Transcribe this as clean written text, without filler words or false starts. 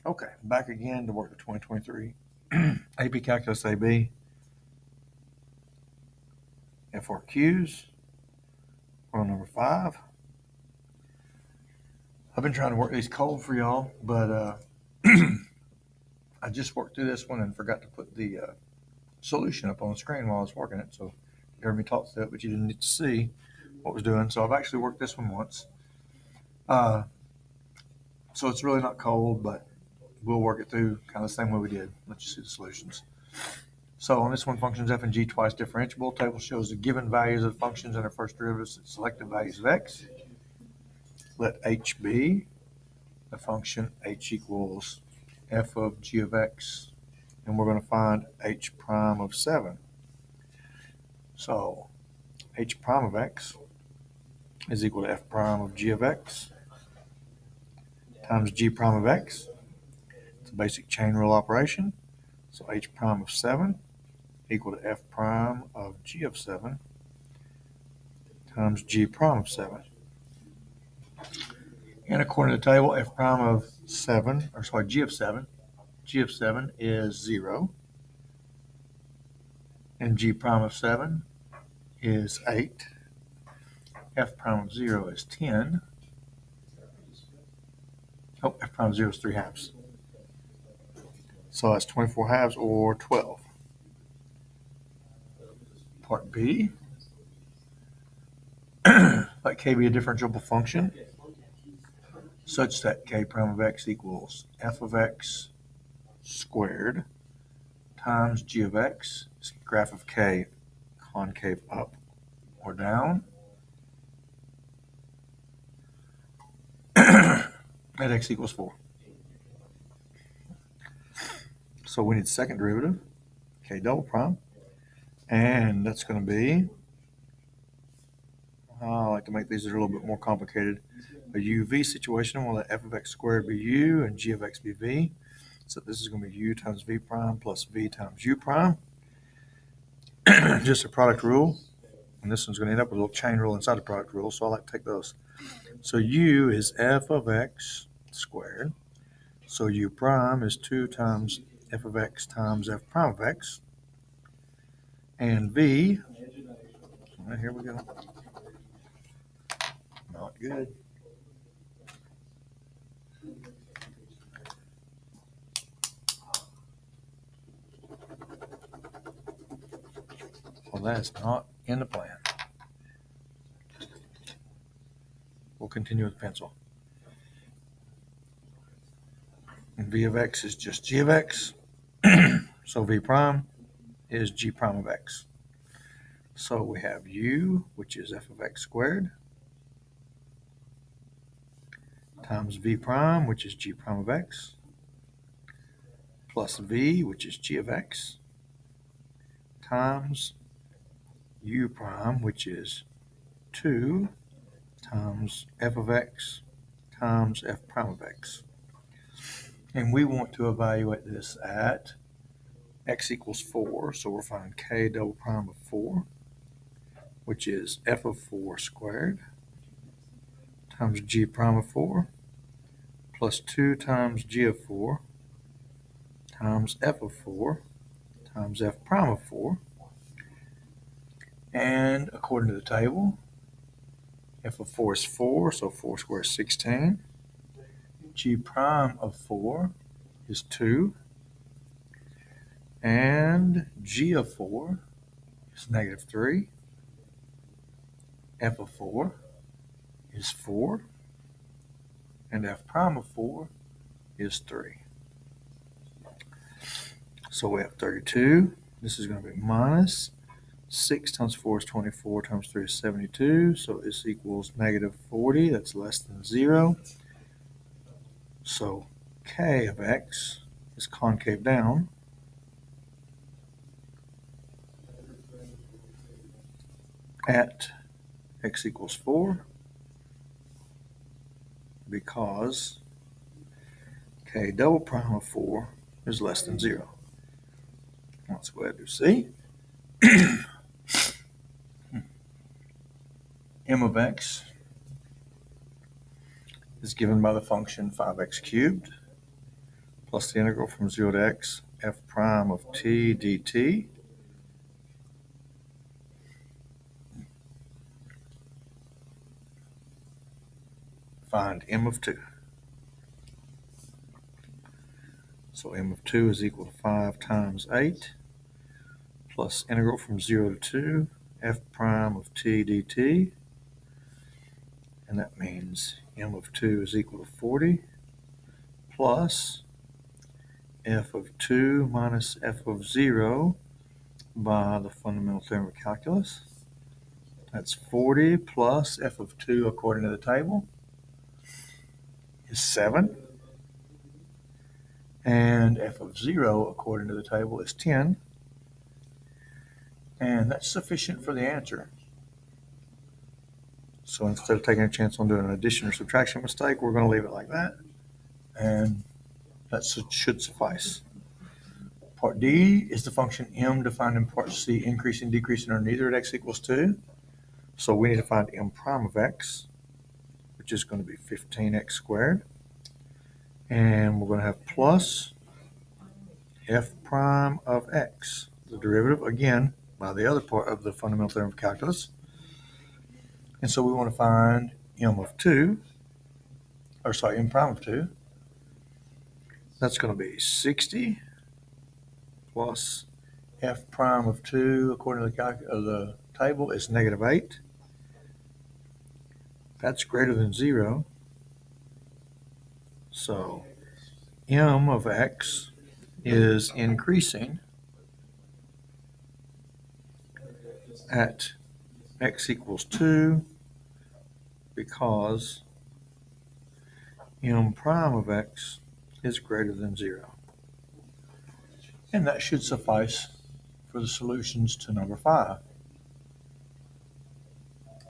Okay, back again to work the 2023 AP Calculus AB FRQs, row number 5. I've been trying to work these cold for y'all, but I just worked through this one and forgot to put the solution up on the screen while I was working it. So you heard me talk to it, but you didn't get to see what I was doing. So I've actually worked this one once. So it's really not cold, but we'll work it through kind of the same way we did. Let's just see the solutions. So on this one, functions f and g twice differentiable. Table shows the given values of functions and their first derivatives and selected values of x. Let h be the function h equals f of g of x, and we're going to find h prime of 7. So h prime of x is equal to f prime of g of x times g prime of x. It's a basic chain rule operation. So h prime of 7 equal to f prime of g of 7 times g prime of 7. And according to the table, f prime of 7, or sorry, g of 7 is 0. And g prime of 7 is 8. F prime of 0 is 10. Oh, f prime of 0 is 3 halves. So that's 24 halves or 12. Part B. Let k be a differentiable function such that k prime of x equals f of x squared times g of x. This graph of k concave up or down at x equals 4. So we need second derivative, k double prime, and that's going to be, I like to make these a little bit more complicated, a uv situation. We'll let f of x squared be u and g of x be v. So this is going to be u times v prime plus v times u prime. Just a product rule, and this one's going to end up with a little chain rule inside the product rule, so I like to take those. So u is f of x squared. So u prime is 2 times f of x times f prime of x. And v, here we go. Not good. Well, that's not in the plan. We'll continue with pencil. And v of x is just g of x. So v prime is g prime of x. So we have u, which is f of x squared, times v prime, which is g prime of x, plus v, which is g of x, times u prime, which is 2 times f of x times f prime of x. And we want to evaluate this at x equals 4, so we'll find k double prime of 4, which is f of 4 squared times g prime of 4 plus 2 times g of 4 times f of 4 times f prime of 4. And according to the table, f of 4 is 4, so 4 squared is 16. G prime of 4 is 2. And g of 4 is negative 3. F of 4 is 4. And f prime of 4 is 3. So we have 32. This is going to be minus 6 times 4 is 24 times 3 is 72. So this equals negative 40. That's less than 0. So k of x is concave down. At x equals 4 because k double prime of 4 is less than 0. Let's go ahead and do C. M of x is given by the function 5x cubed plus the integral from 0 to x f prime of t dt. Find m of 2. So m of 2 is equal to 5 times 8 plus integral from 0 to 2 f prime of t dt. And that means m of 2 is equal to 40 plus f of 2 minus f of 0 by the fundamental theorem of calculus. That's 40 plus f of 2 according to the table is 7. And f of 0 according to the table is 10. And that's sufficient for the answer. So instead of taking a chance on doing an addition or subtraction mistake, we're going to leave it like that. And that should suffice. Part D is the function m defined in part C, increasing, decreasing, or neither at x equals 2. So we need to find m prime of x, which is going to be 15x squared. And we're going to have plus f prime of x, the derivative, again, by the other part of the fundamental theorem of calculus. And so we want to find m of 2, m prime of 2. That's going to be 60 plus f prime of 2 according to the table is negative 8. That's greater than 0. So m of x is increasing at x equals 2 because m prime of x is greater than 0. And that should suffice for the solutions to number 5.